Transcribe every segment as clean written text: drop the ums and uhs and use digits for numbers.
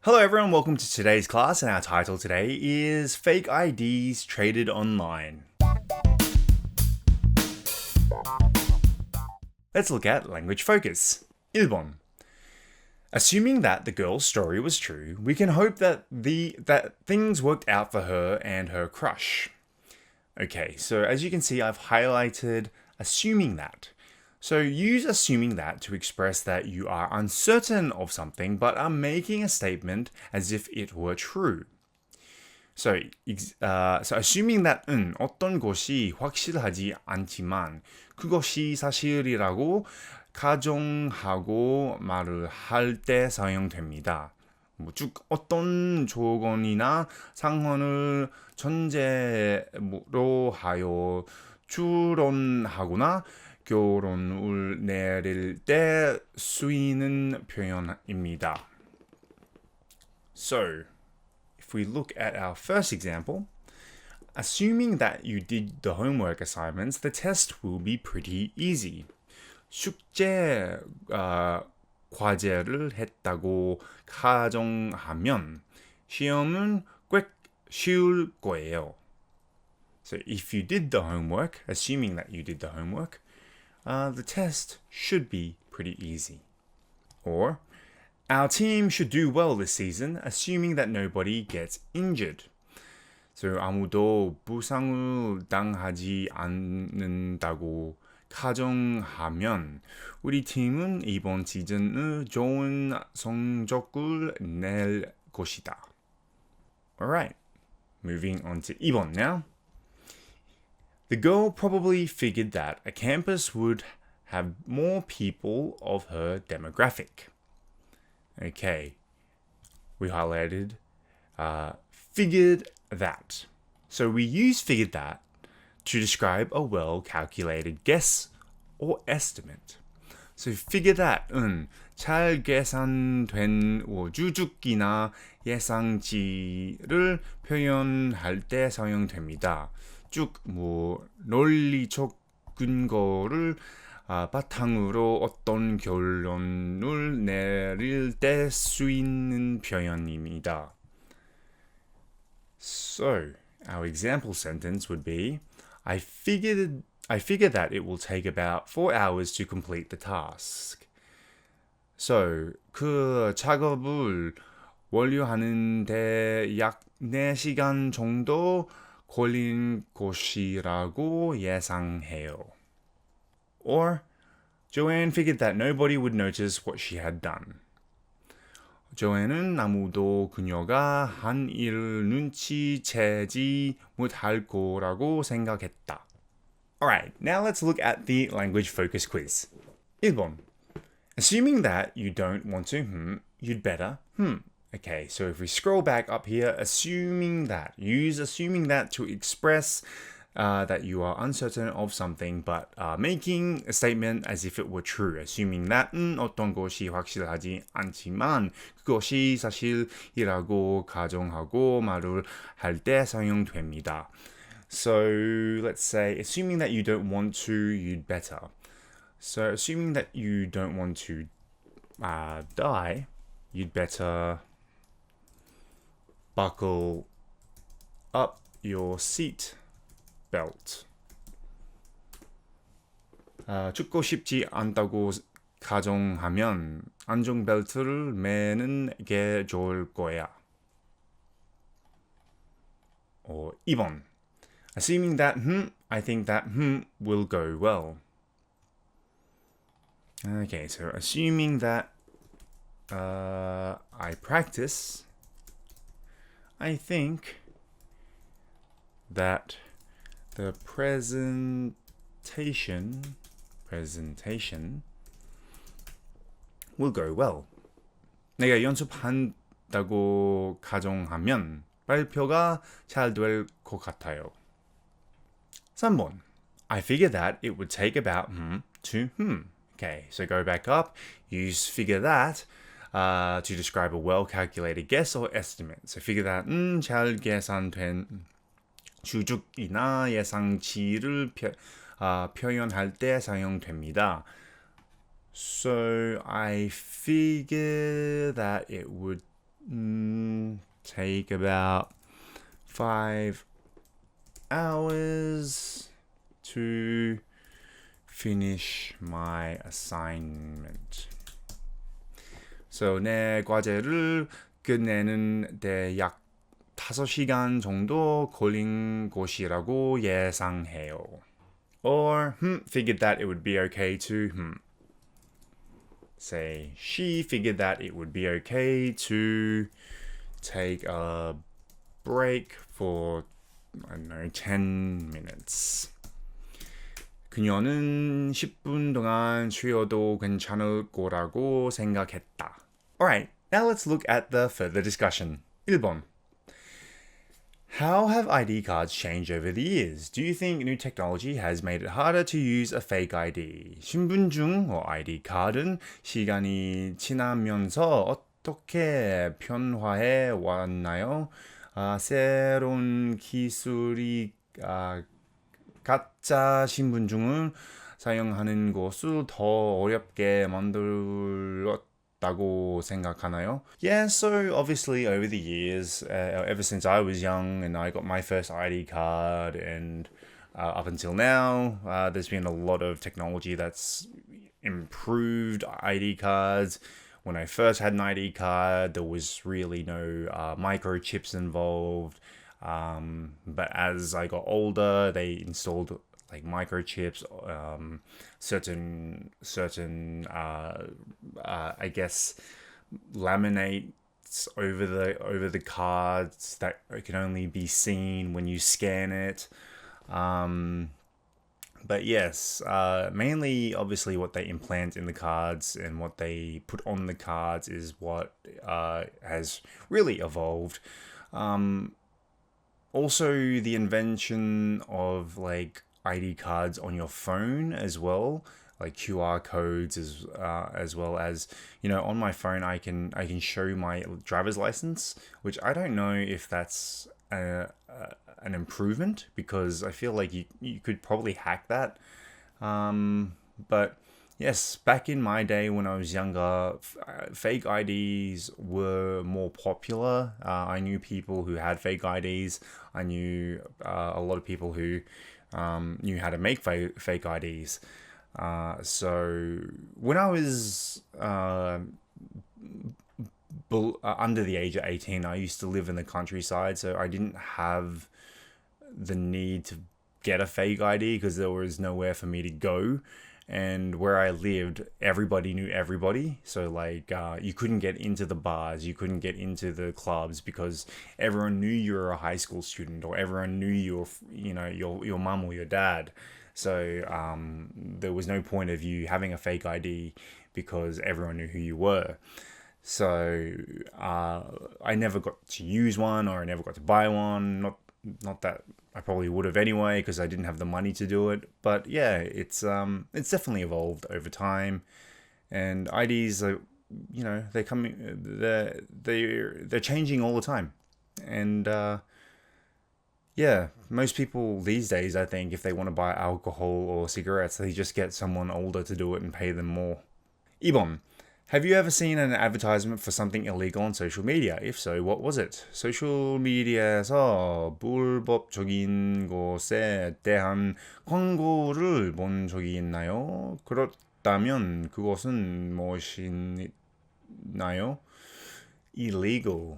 Hello everyone, welcome to today's class, and our title today is Fake IDs Traded Online. Let's look at language focus. 1번. Assuming that the girl's story was true, we can hope that things worked out for her and her crush. Okay, so as you can see, I've highlighted assuming that. So use assuming that to express that you are uncertain of something but are making a statement as if it were true. So assuming that은 어떤 것이 확실하지 않지만 그것이 사실이라고 가정하고 말을 할 때 사용됩니다. 즉 어떤 조건이나 상황을 전제로 하여 추론하거나 결론을 내릴 때 쓰이는 표현입니다. So, if we look at our first example, assuming that you did the homework assignments, the test will be pretty easy. 숙제 과제를 했다고 가정하면 시험은 꽤 쉬울 거예요. So if you did the homework, assuming that you did the homework, the test should be pretty easy. Or, our team should do well this season, assuming that nobody gets injured. So 아무도 부상을 당하지 않는다고 가정하면 우리 팀은 이번 시즌은 좋은 성적을 낼 것이다. Alright, moving on to 2번 now. The girl probably figured that a campus would have more people of her demographic. Okay, we highlighted figured that. So we use figured that to describe a well-calculated guess or estimate. So figure that은 잘 계산된 주축이나 예상치를 표현할 때 사용됩니다. 쭉 논리적 근거를 바탕으로 어떤 결론을 내릴 때 쓰이는 표현입니다. So, our example sentence would be, I figure that it will take about 4 hours to complete the task. So, 그 작업을 완료하는데 약 4시간 정도 걸린 것이라고 예상해요. Or, Joanne figured that nobody would notice what she had done. 조앤은 아무도 그녀가 한 일을 눈치채지 못할 거라고 생각했다. Alright, now let's look at the language focus quiz. 1번. Assuming that you don't want to, you'd better, Okay, so if we scroll back up here, use assuming that to express that you are uncertain of something but making a statement as if it were true. Assuming that은 어떤 것이 확실하지 않지만 그것이 사실이라고 가정하고 말을 할 때 사용됩니다. So let's say, assuming that you don't want to, you'd better. So assuming that you don't want to die, you'd better buckle up your seat belt. 죽고 싶지 않다고 가정하면 안전벨트를 매는 게 좋을 거야. 2번. Assuming that, I think that, will go well. Okay, so assuming that I practice, I think that the presentation will go well. 내가 연습한다고 가정하면 발표가 잘 될 것 같아요. 3번. I figure that it would take about to Okay, so go back up, use figure that to describe a well-calculated guess or estimate. So figure that 잘 계산된 주축이나 예상치를 표현할 때 사용됩니다. So I figure that it would take about 5 hours to finish my assignment. So 내 과제를 끝내는 데 약 5시간 정도 걸린 것이라고 예상해요. Or figured that it would be okay to say she figured that it would be okay to take a break for, I don't know, 10 minutes. 그녀는 10분 동안 쉬어도 괜찮을 거라고 생각했다. Alright, now let's look at the further discussion. 1번. How have ID cards changed over the years? Do you think new technology has made it harder to use a fake ID? 신분증 or ID 카드는 시간이 지나면서 어떻게 변화해 왔나요? 새로운 기술이 가짜 신분증을 사용하는 것을 더 어렵게 만들었다고 생각하나요? Yeah, so obviously over the years, ever since I was young and I got my first ID card and up until now, there's been a lot of technology that's improved ID cards. When I first had an ID card, there was really no microchips involved. But as I got older, they installed like microchips, certain I guess laminates over the cards that can only be seen when you scan it. But yes, mainly obviously what they implant in the cards and what they put on the cards is what has really evolved. Also, the invention of like ID cards on your phone as well, like QR codes as well as, you know, on my phone I can show my driver's license, which I don't know if that's an improvement, because I feel like you could probably hack that. But yes, back in my day when I was younger, fake IDs were more popular. I knew people who had fake IDs. I knew a lot of people who knew how to make fake IDs. So when I was under the age of 18, I used to live in the countryside, so I didn't have the need to get a fake ID because there was nowhere for me to go. And where I lived, everybody knew everybody. So like you couldn't get into the bars, you couldn't get into the clubs because everyone knew you were a high school student, or everyone knew your mum or your dad. So there was no point of you having a fake ID because everyone knew who you were. So I never got to use one, or I never got to buy one. Not that I probably would have anyway, because I didn't have the money to do it. But yeah, it's definitely evolved over time, and IDs are, you know, they're changing all the time, and yeah, most people these days, I think, if they want to buy alcohol or cigarettes, they just get someone older to do it and pay them more. 2번. Have you ever seen an advertisement for something illegal on social media? If so, what was it? 소셜 미디어에서 불법적인 것에 대한 광고를 본 적이 있나요? 그렇다면 그것은 무엇이나요? Illegal.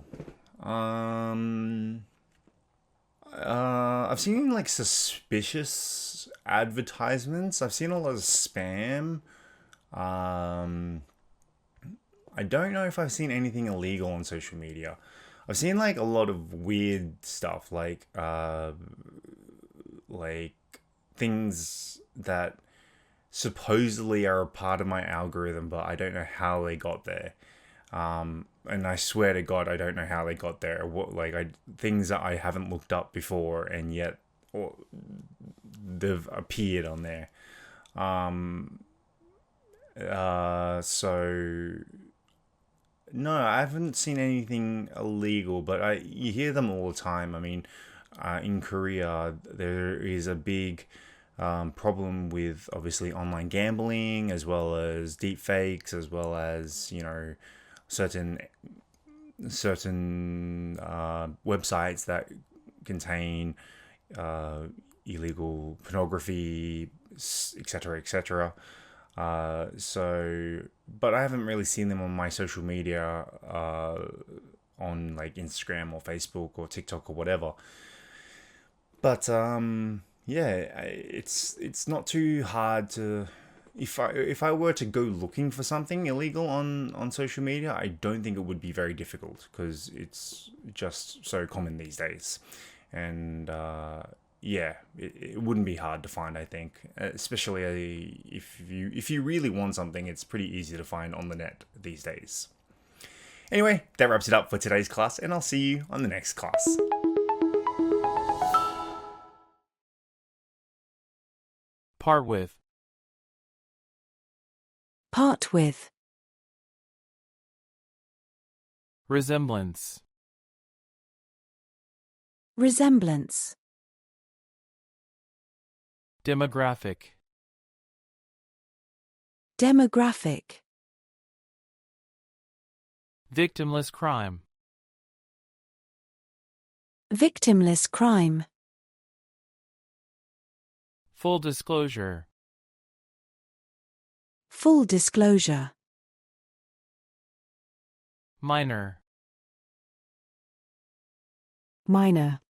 I've seen like suspicious advertisements. I've seen a lot of spam. I don't know if I've seen anything illegal on social media. I've seen like a lot of weird stuff, like things that supposedly are a part of my algorithm, but I don't know how they got there. And I swear to God, I don't know how they got there. Things that I haven't looked up before, and yet they've appeared on there. So no, I haven't seen anything illegal, but you hear them all the time. I mean, in Korea, there is a big problem with obviously online gambling, as well as deep fakes, as well as, you know, certain certain websites that contain illegal pornography, etc., etc. But I haven't really seen them on my social media, on like Instagram or Facebook or TikTok or whatever. But yeah, it's not too hard to. If I were to go looking for something illegal on social media, I don't think it would be very difficult because it's just so common these days, and yeah, it wouldn't be hard to find. I think, especially if you really want something, it's pretty easy to find on the net these days. Anyway, that wraps it up for today's class, and I'll see you on the next class. Part with. Part with. Resemblance. Resemblance. Demographic. Demographic. Victimless crime. Victimless crime. Full disclosure. Full disclosure. Minor. Minor.